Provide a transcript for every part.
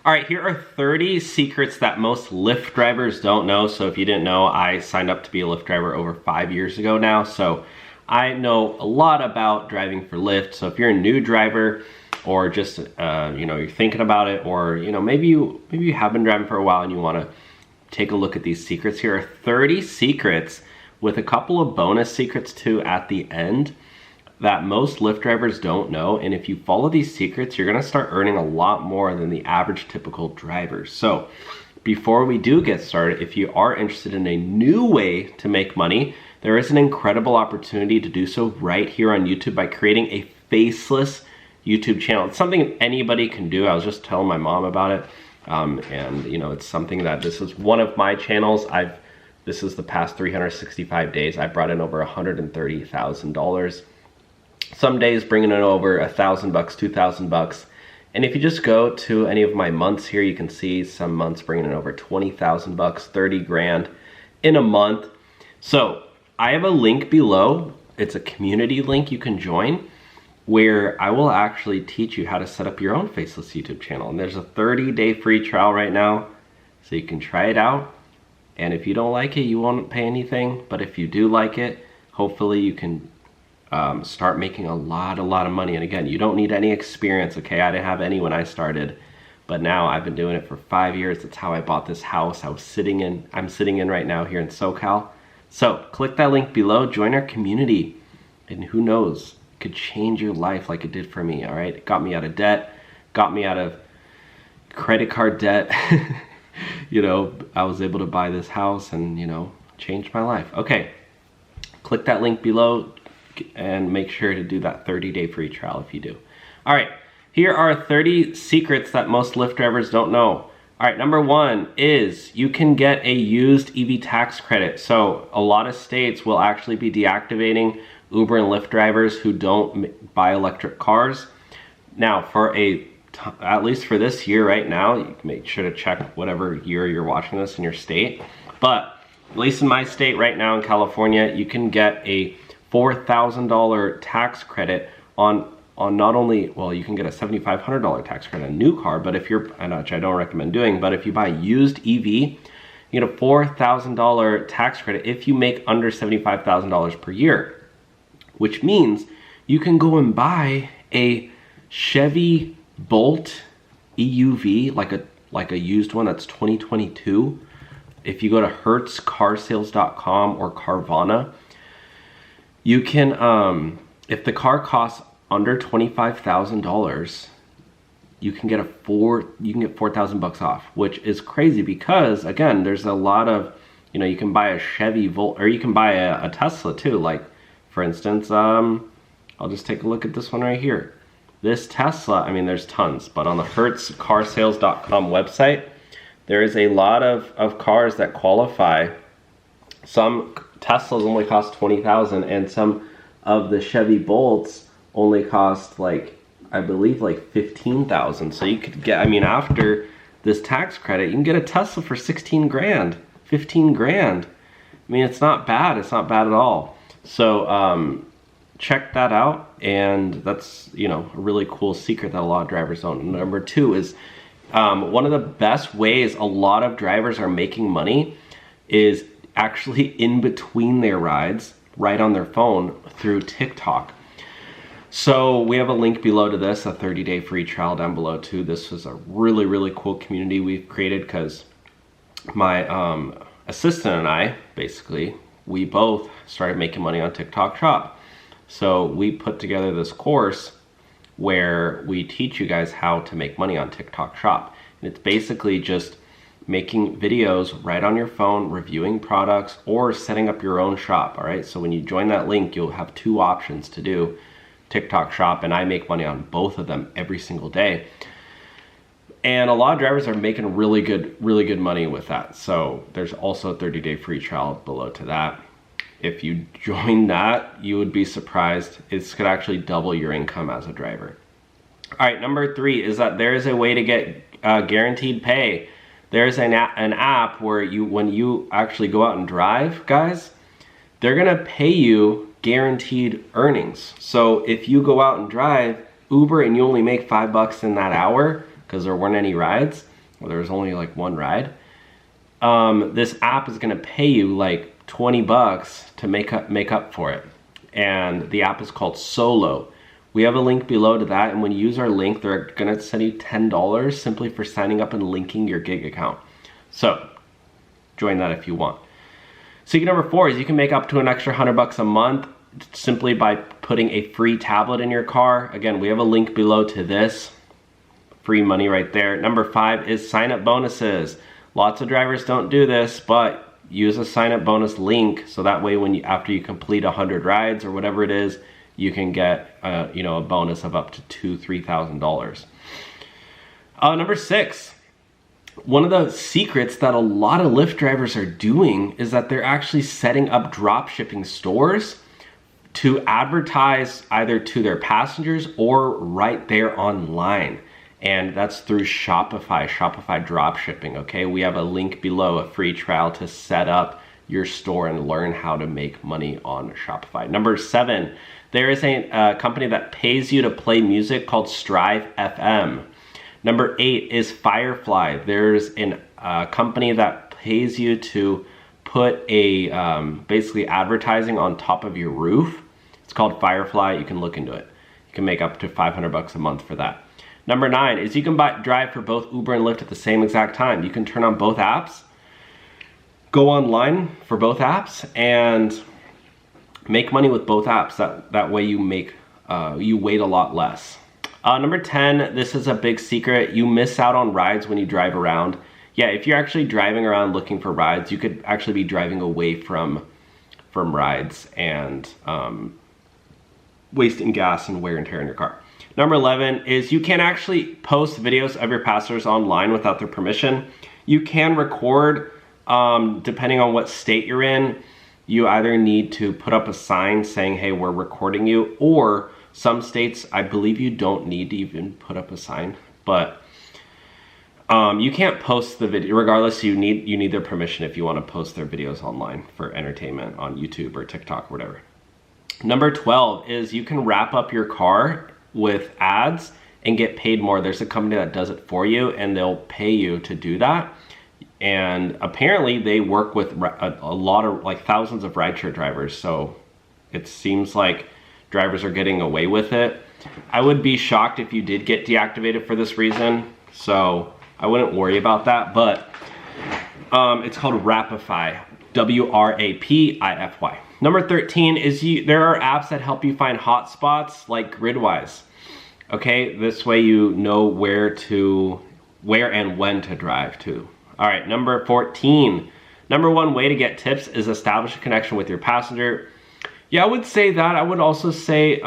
All right, here are 30 secrets that most Lyft drivers don't know. So if you didn't know, I signed up to be a Lyft driver over 5 years ago now. So I know a lot about driving for Lyft. So if you're a new driver or just, you're thinking about it, or, maybe you have been driving for a while and you want to take a look at these secrets. Here are 30 secrets with a couple of bonus secrets too at the end that most Lyft drivers don't know. And if you follow these secrets, you're gonna start earning a lot more than the average typical driver. So before we do get started, if you are interested in a new way to make money, there is an incredible opportunity to do so right here on YouTube by creating a faceless YouTube channel. It's something anybody can do. I was just telling my mom about it. It's something that this is one of my channels. This is the past 365 days. I brought in over $130,000. Some days bringing in over $1,000, $2,000. And if you just go to any of my months here, you can see some months bringing in over $20,000, 30 grand in a month. So I have a link below. It's a community link you can join where I will actually teach you how to set up your own faceless YouTube channel. And there's a 30-day free trial right now, so you can try it out. And if you don't like it, you won't pay anything. But if you do like it, hopefully you can start making a lot of money. And again, you don't need any experience, okay? I didn't have any when I started, but now I've been doing it for 5 years. That's how I bought this house I'm sitting in right now here in SoCal. So click that link below, join our community, and who knows, it could change your life like it did for me, all right? It got me out of debt, got me out of credit card debt. I was able to buy this house and, changed my life. Okay, click that link below and make sure to do that 30-day free trial if you do. All right, here are 30 secrets that most Lyft drivers don't know. All right, number one is you can get a used EV tax credit. So a lot of states will actually be deactivating Uber and Lyft drivers who don't buy electric cars. Now, at least for this year right now, you can make sure to check whatever year you're watching this in your state. But at least in my state right now in California, you can get a $4,000 tax credit on not only, well, you can get a $7,500 tax credit on a new car, but if you're, which I don't recommend doing, but if you buy used EV, you get a $4,000 tax credit if you make under $75,000 per year, which means you can go and buy a Chevy Bolt EUV, like a used one that's 2022. If you go to hertzcarsales.com or Carvana, you can, if the car costs under $25,000, you can get $4,000 off, which is crazy because again, there's a lot of, you can buy a Chevy Volt, or you can buy a Tesla too. Like for instance, I'll just take a look at this one right here. This Tesla, there's tons, but on the hertzcarsales.com website, there is a lot of cars that qualify. Some Teslas only cost $20,000, and some of the Chevy Bolts only cost I believe $15,000. So you could get, after this tax credit, you can get a Tesla for 16 grand, 15 grand. It's not bad. It's not bad at all. So check that out, and that's a really cool secret that a lot of drivers don't. Number two is one of the best ways a lot of drivers are making money is actually in between their rides, right on their phone through TikTok. So we have a link below to this, a 30-day free trial down below too. This is a really cool community we've created because my assistant and I, basically, we both started making money on TikTok Shop. So we put together this course where we teach you guys how to make money on TikTok Shop. And it's basically just making videos right on your phone, reviewing products, or setting up your own shop, all right? So when you join that link, you'll have two options to do TikTok Shop, and I make money on both of them every single day. And a lot of drivers are making really good money with that. So there's also a 30-day free trial below to that. If you join that, you would be surprised. It could actually double your income as a driver. All right, number three is that there is a way to get guaranteed pay. There's an app where when you actually go out and drive, guys, they're gonna pay you guaranteed earnings. So if you go out and drive Uber and you only make $5 in that hour because there weren't any rides, well, there was only like one ride, this app is gonna pay you like 20 bucks to make up for it. And the app is called Solo. We have a link below to that, and when you use our link, they're gonna send you $10 simply for signing up and linking your gig account. So join that if you want. Secret number 4 is you can make up to an extra 100 bucks a month simply by putting a free tablet in your car. Again, we have a link below to this. Free money right there. Number 5 is sign up bonuses. Lots of drivers don't do this, but use a sign up bonus link so that way when after you complete 100 rides or whatever it is, you can get a bonus of up to $2,000-$3,000. Number 6, one of the secrets that a lot of Lyft drivers are doing is that they're actually setting up drop shipping stores to advertise either to their passengers or right there online. And that's through Shopify drop shipping, okay? We have a link below, a free trial to set up your store and learn how to make money on Shopify. Number 7, there is a company that pays you to play music called Strive FM. Number 8 is Firefly. There's a company that pays you to put a basically advertising on top of your roof. It's called Firefly. You can look into it. You can make up to 500 bucks a month for that. Number 9 is you can drive for both Uber and Lyft at the same exact time. You can turn on both apps, go online for both apps, and make money with both apps. That way you wait a lot less. Number 10, this is a big secret. You miss out on rides when you drive around. Yeah, if you're actually driving around looking for rides, you could actually be driving away from rides and wasting gas and wear and tear in your car. Number 11 is you can actually post videos of your passengers online without their permission. You can record, depending on what state you're in. You either need to put up a sign saying, hey, we're recording you, or some states, I believe you don't need to even put up a sign, but you can't post the video. Regardless, you need their permission if you want to post their videos online for entertainment on YouTube or TikTok or whatever. Number 12 is you can wrap up your car with ads and get paid more. There's a company that does it for you and they'll pay you to do that. And apparently they work with a lot of, like, thousands of rideshare drivers. So it seems like drivers are getting away with it. I would be shocked if you did get deactivated for this reason. So I wouldn't worry about that, but it's called Rapify, W-R-A-P-I-F-Y. Number 13 is there are apps that help you find hotspots like Gridwise. Okay, this way you know where and when to drive to. All right, number 14. Number 1 way to get tips is establish a connection with your passenger. Yeah, I would say that. I would also say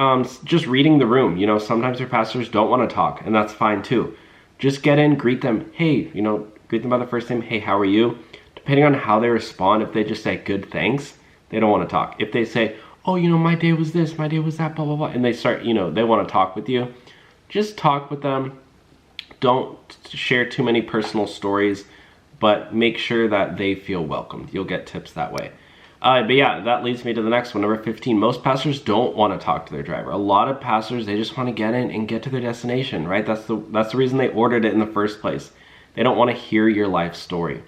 just reading the room. You know, sometimes your passengers don't want to talk, and that's fine too. Just get in, greet them. Hey, greet them by the first name. Hey, how are you? Depending on how they respond, if they just say good thanks, they don't want to talk. If they say, oh, my day was this, my day was that, blah, blah, blah, and they start, they want to talk with you, just talk with them. Don't share too many personal stories, but make sure that they feel welcomed. You'll get tips that way. But yeah, that leads me to the next one, number 15. Most passengers don't want to talk to their driver. A lot of passengers, they just want to get in and get to their destination, right? That's the reason they ordered it in the first place. They don't want to hear your life story.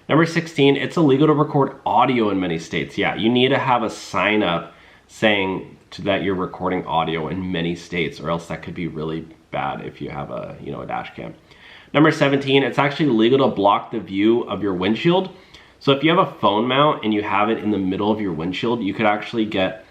Number 16, it's illegal to record audio in many states. Yeah, you need to have a sign up saying that you're recording audio in many states, or else that could be really bad if you have a dash cam. Number 17, it's actually illegal to block the view of your windshield. So if you have a phone mount and you have it in the middle of your windshield, you could actually get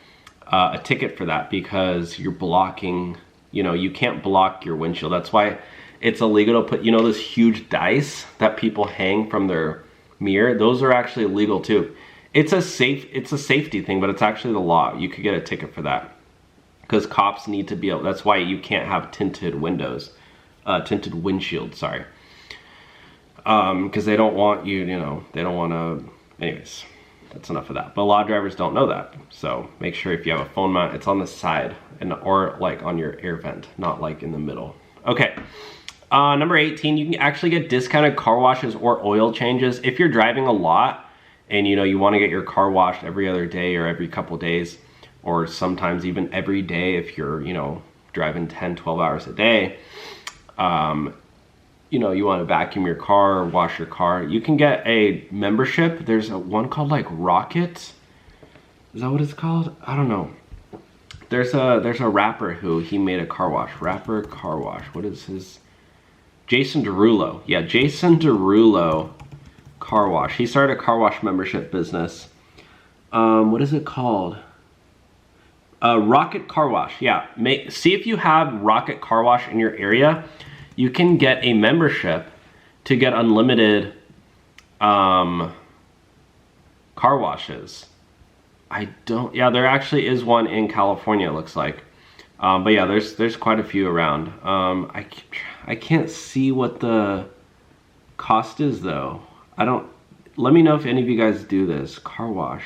a ticket for that because you're blocking, you can't block your windshield. That's why it's illegal to put, those huge dice that people hang from their mirror. Those are actually illegal too. It's a safety thing, but it's actually the law. You could get a ticket for that because cops need to be able, that's why you can't have tinted windshield, sorry. Because they don't want you, they don't want to, anyways, that's enough of that. But a lot of drivers don't know that. So make sure if you have a phone mount, it's on the side or like on your air vent, not like in the middle. Okay. Number 18, you can actually get discounted car washes or oil changes. If you're driving a lot and you want to get your car washed every other day or every couple days, or sometimes even every day if you're, driving 10, 12 hours a day, you know, you want to vacuum your car or wash your car, you can get a membership. There's one called like Rocket. Is that what it's called? I don't know. There's a rapper who he made a car wash. Rapper car wash. What is his? Jason Derulo. Yeah, Jason Derulo car wash. He started a car wash membership business. What is it called? Rocket Car Wash. Yeah, see if you have Rocket Car Wash in your area. You can get a membership to get unlimited car washes. Yeah, there actually is one in California, it looks like. But yeah, there's quite a few around. I can't see what the cost is though. Let me know if any of you guys do this. Car wash.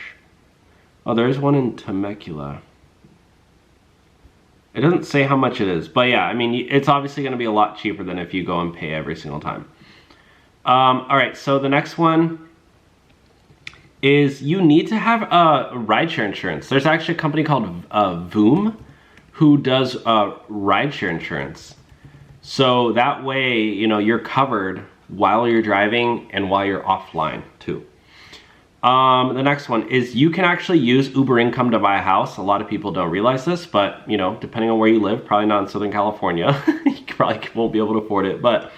Oh, there is one in Temecula. It doesn't say how much it is, but yeah, I mean, it's obviously going to be a lot cheaper than if you go and pay every single time. All right, so the next one is you need to have rideshare insurance. There's actually a company called Voom who does rideshare insurance. So that way, you know, you're covered while you're driving and while you're offline too. The next one is you can actually use Uber income to buy a house. A lot of people don't realize this, but you know, depending on where you live, probably not in Southern California, you probably won't be able to afford it. But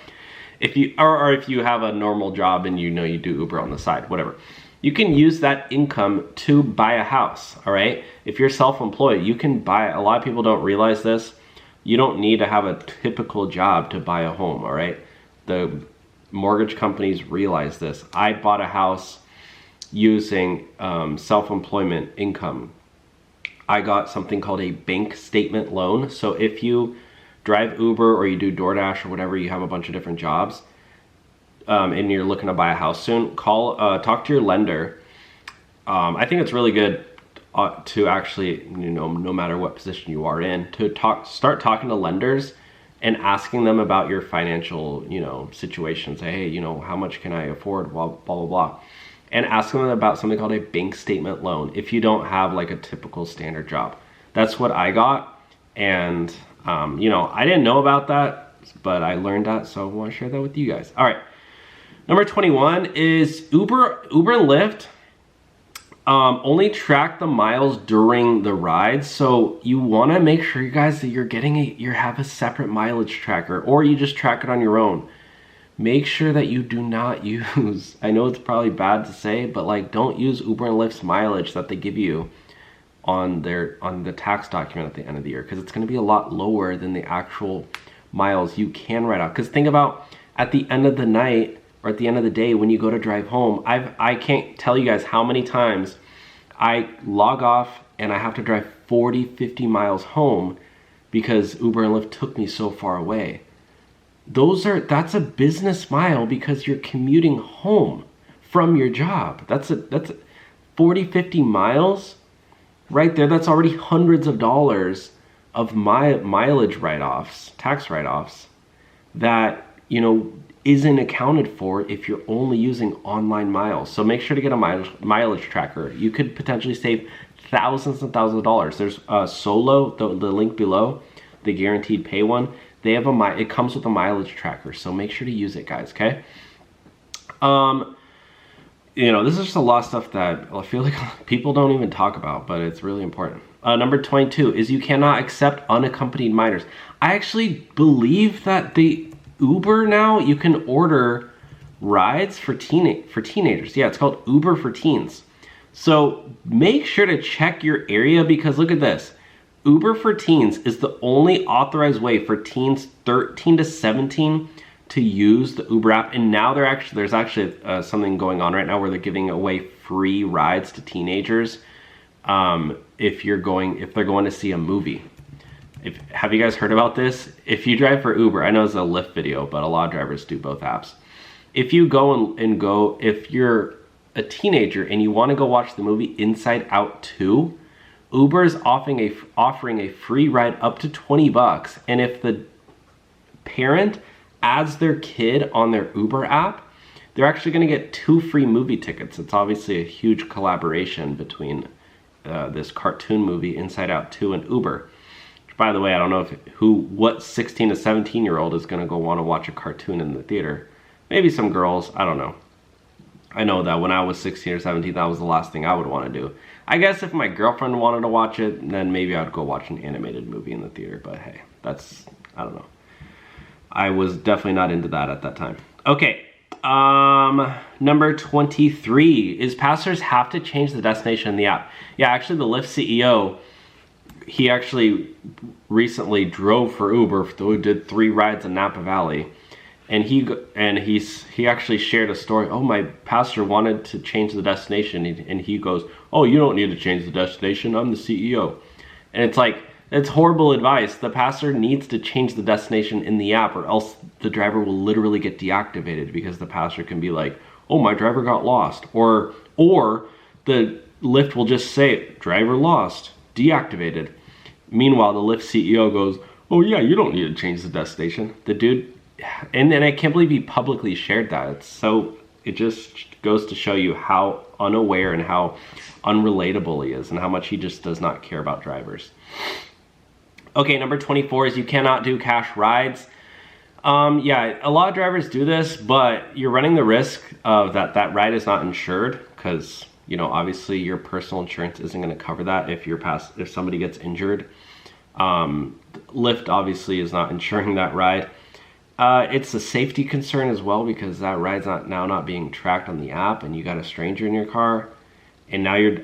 if you, or if you have a normal job and you know you do Uber on the side, whatever, you can use that income to buy a house, all right? If you're self-employed, you can buy, a lot of people don't realize this, you don't need to have a typical job to buy a home, all right? The mortgage companies realize this. I bought a house using self-employment income. I got something called a bank statement loan. So if you drive Uber or you do DoorDash or whatever, you have a bunch of different jobs, and you're looking to buy a house soon, talk to your lender. I think it's really good to actually, you know, no matter what position you are in, to start talking to lenders and asking them about your financial, you know, situation. Say, hey, you know, how much can I afford? Blah, blah, blah, blah. And ask them about something called a bank statement loan if you don't have like a typical standard job. That's what I got. And, you know, I didn't know about that, but I learned that. So I want to share that with you guys. All right. Number 21 is Uber and Lyft only track the miles during the ride. So you want to make sure, you guys, that you're getting you have a separate mileage tracker, or you just track it on your own. Make sure that you do not use, I know it's probably bad to say, but like, don't use Uber and Lyft's mileage that they give you on the tax document at the end of the year, because it's going to be a lot lower than the actual miles you can write off. Because think about, at the end of the night or at the end of the day when you go to drive home, I can't tell you guys how many times I log off and I have to drive 40-50 miles home because Uber and Lyft took me so far away. That's a business mile because you're commuting home from your job. That's 40-50 miles right there. That's already hundreds of dollars of mileage write-offs, tax write-offs, that, you know, isn't accounted for if you're only using online miles. So make sure to get a mileage tracker. You could potentially save thousands and thousands of dollars. There's Solo, the link below, the guaranteed pay one. They have it comes with a mileage tracker, so make sure to use it, guys, okay? You know, this is just a lot of stuff that I feel like people don't even talk about, but it's really important. Number 22 is you cannot accept unaccompanied minors. I actually believe that the Uber now, you can order rides for teenagers. Yeah, it's called Uber for Teens. So make sure to check your area, because look at this. Uber for Teens is the only authorized way for teens 13 to 17 to use the Uber app. And now there's actually something going on right now where they're giving away free rides to teenagers if they're going to see a movie. Have you guys heard about this? If you drive for Uber, I know it's a Lyft video, but a lot of drivers do both apps. If you go if you're a teenager and you want to go watch the movie Inside Out 2, Uber is offering a free ride up to 20 bucks. And if the parent adds their kid on their Uber app, they're actually going to get 2 free movie tickets. It's obviously a huge collaboration between this cartoon movie Inside Out 2 and Uber. By the way, I don't know what 16 to 17-year-old is going to go want to watch a cartoon in the theater. Maybe some girls, I don't know. I know that when I was 16 or 17, that was the last thing I would want to do. I guess if my girlfriend wanted to watch it, then maybe I'd go watch an animated movie in the theater. But hey, I don't know. I was definitely not into that at that time. Okay, number 23 is passengers have to change the destination in the app. Yeah, actually the Lyft CEO, he actually recently drove for Uber, did 3 rides in Napa Valley. And he actually shared a story. Oh, my passenger wanted to change the destination, and he goes, "Oh, you don't need to change the destination. I'm the CEO." And it's like, it's horrible advice. The passenger needs to change the destination in the app, or else the driver will literally get deactivated, because the passenger can be like, "Oh, my driver got lost," or the Lyft will just say, "Driver lost, deactivated." Meanwhile, the Lyft CEO goes, "Oh yeah, you don't need to change the destination." The dude. And then I can't believe he publicly shared that. It just goes to show you how unaware and how unrelatable he is, and how much he just does not care about drivers. Okay, number 24 is you cannot do cash rides. Yeah, a lot of drivers do this, but you're running the risk of that ride is not insured, because, you know, obviously your personal insurance isn't going to cover that if somebody gets injured. Lyft obviously is not insuring that ride. It's a safety concern as well, because that ride's not being tracked on the app, and you got a stranger in your car, and now you're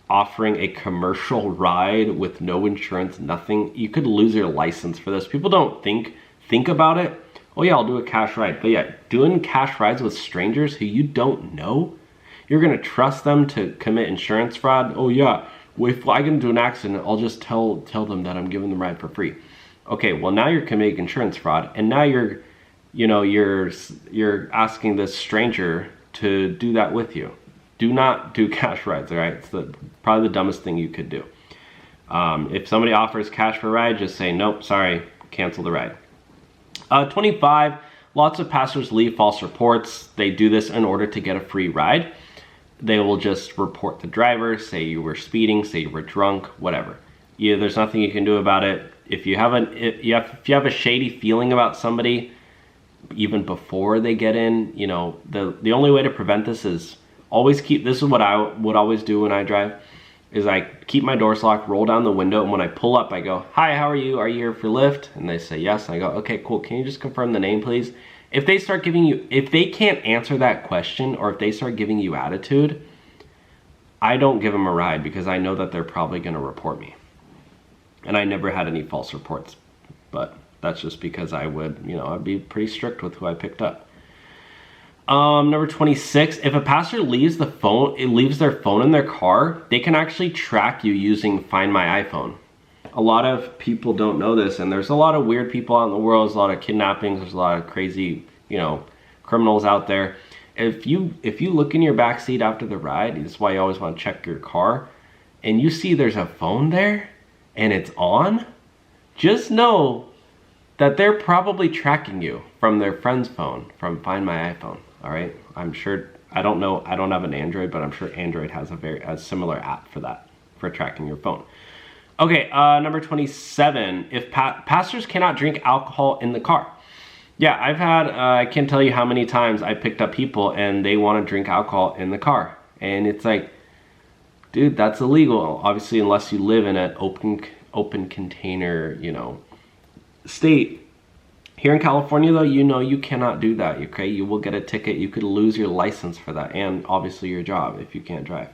offering a commercial ride with no insurance, nothing. You could lose your license for this. People don't think about it. Oh yeah, I'll do a cash ride. But yeah, doing cash rides with strangers who you don't know, you're gonna trust them to commit insurance fraud. Oh yeah, if I get into an accident, I'll just tell them that I'm giving them a ride for free. Okay, well now you're committing insurance fraud, and now you're asking this stranger to do that with you. Do not do cash rides, all right? It's probably the dumbest thing you could do. If somebody offers cash for a ride, just say, "Nope, sorry, cancel the ride." 25, lots of passengers leave false reports. They do this in order to get a free ride. They will just report the driver, say you were speeding, say you were drunk, whatever. Yeah, there's nothing you can do about it. If you have a shady feeling about somebody, even before they get in, you know, the only way to prevent this is always this is what I would always do when I drive, is I keep my doors locked, roll down the window, and when I pull up, I go, "Hi, how are you? Are you here for Lyft?" And they say yes. And I go, "Okay, cool. Can you just confirm the name, please?" If they can't answer that question, or if they start giving you attitude, I don't give them a ride, because I know that they're probably going to report me. And I never had any false reports, but that's just because I'd be pretty strict with who I picked up. Number 26, if a passenger leaves their phone in their car, they can actually track you using Find My iPhone. A lot of people don't know this, and there's a lot of weird people out in the world. There's a lot of kidnappings. There's a lot of crazy, criminals out there. If you look in your back seat after the ride, this is why you always want to check your car, and you see there's a phone there, and it's on, just know that they're probably tracking you from their friend's phone, from Find My iPhone, all right? I'm sure, I don't know, I don't have an Android, but I'm sure Android has a similar app for that, for tracking your phone. Okay, number 27, if passengers cannot drink alcohol in the car. Yeah, I can't tell you how many times I picked up people and they want to drink alcohol in the car. And it's like, dude, that's illegal, obviously, unless you live in an open container, state. Here in California, though, you cannot do that, okay? You will get a ticket. You could lose your license for that, and obviously your job if you can't drive.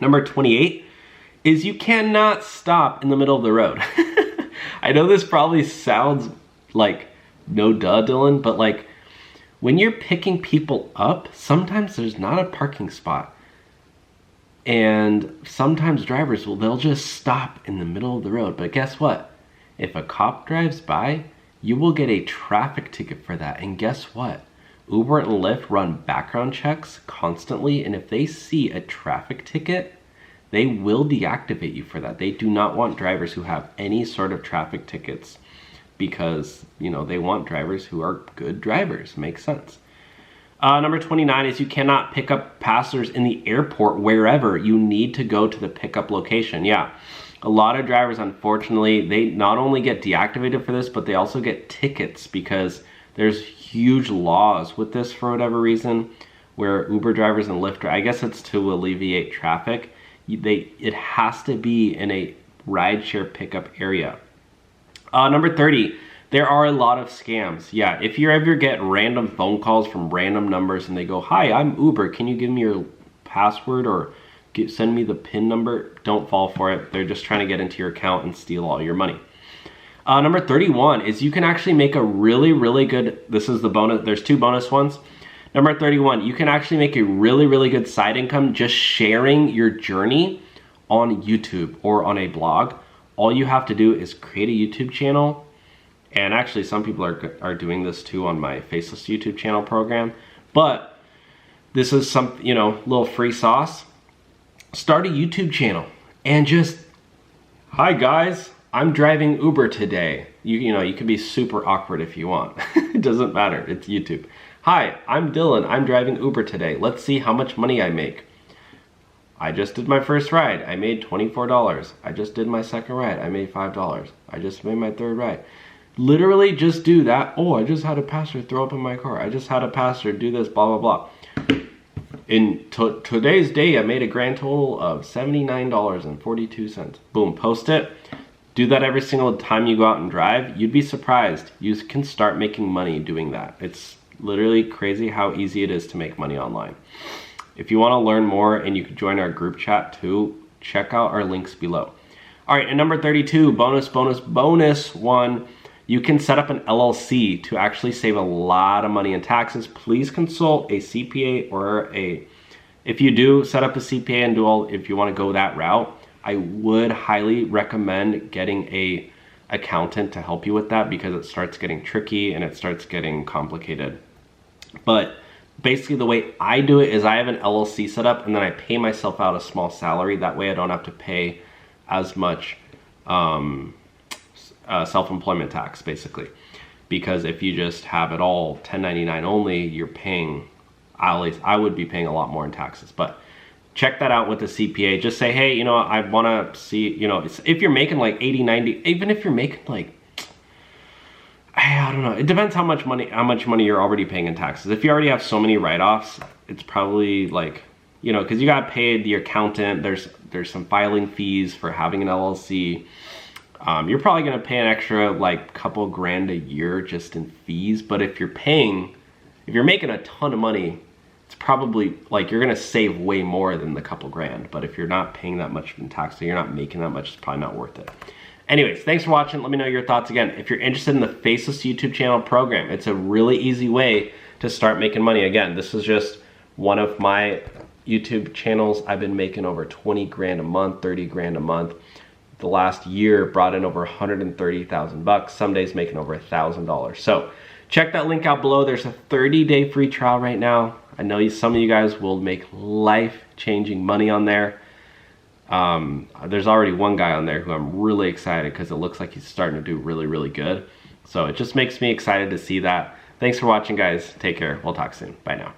Number 28 is you cannot stop in the middle of the road. I know this probably sounds like no duh, Dylan, but like when you're picking people up, sometimes there's not a parking spot. And sometimes drivers they'll just stop in the middle of the road. But guess what? If a cop drives by, you will get a traffic ticket for that. And guess what? Uber and Lyft run background checks constantly. And if they see a traffic ticket, they will deactivate you for that. They do not want drivers who have any sort of traffic tickets, because, they want drivers who are good drivers. Makes sense. Number 29 is you cannot pick up passengers in the airport wherever. You need to go to the pickup location. Yeah. A lot of drivers, unfortunately, they not only get deactivated for this, but they also get tickets because there's huge laws with this for whatever reason, where Uber drivers and Lyft, I guess it's to alleviate traffic. It has to be in a rideshare pickup area. Number 30, there are a lot of scams. Yeah, if you ever get random phone calls from random numbers and they go, "Hi, I'm Uber, can you give me your password or send me the PIN number?" Don't fall for it. They're just trying to get into your account and steal all your money. Number 31 is you can actually make a really, really good, this is the bonus, there's 2 bonus ones. Number 31, you can actually make a really, really good side income just sharing your journey on YouTube or on a blog. All you have to do is create a YouTube channel. And actually some people are doing this too on my Faceless YouTube channel program. But this is some, little free sauce. Start a YouTube channel and just, "Hi guys, I'm driving Uber today." You can be super awkward if you want. It doesn't matter, it's YouTube. "Hi, I'm Dylan, I'm driving Uber today. Let's see how much money I make. I just did my first ride, I made $24. I just did my second ride, I made $5. I just made my third ride." Literally just do that. "Oh, I just had a passenger throw up in my car. I just had a passenger do this, blah, blah, blah. In today's day, I made a grand total of $79.42. Boom, post it. Do that every single time you go out and drive. You'd be surprised. You can start making money doing that. It's literally crazy how easy it is to make money online. If you want to learn more and you can join our group chat too, check out our links below. All right, and number 32, bonus one. You can set up an LLC to actually save a lot of money in taxes. Please consult a CPA or if you do set up a CPA and if you want to go that route, I would highly recommend getting a accountant to help you with that because it starts getting tricky and it starts getting complicated. But basically the way I do it is I have an LLC set up and then I pay myself out a small salary. That way I don't have to pay as much self-employment tax, basically. Because if you just have it all 1099 only, you're paying, at least I would be paying a lot more in taxes. But check that out with the CPA. Just say, "Hey, I want to see, if you're making like 80, 90, even if you're making like, I don't know, it depends how much money you're already paying in taxes. If you already have so many write-offs, it's probably like, because you got paid the accountant, there's some filing fees for having an LLC. You're probably going to pay an extra like couple grand a year just in fees. But if you're making a ton of money, it's probably like you're going to save way more than the couple grand. But if you're not paying that much in tax, so you're not making that much, it's probably not worth it. Anyways, thanks for watching. Let me know your thoughts again. If you're interested in the Faceless YouTube channel program, it's a really easy way to start making money. Again, this is just one of my YouTube channels. I've been making over 20 grand a month, 30 grand a month. The last year brought in over 130,000 bucks. Some days making over $1,000. So check that link out below. There's a 30-day free trial right now. I know some of you guys will make life-changing money on there. There's already one guy on there who I'm really excited because it looks like he's starting to do really, really good. So it just makes me excited to see that. Thanks for watching, guys. Take care. We'll talk soon. Bye now.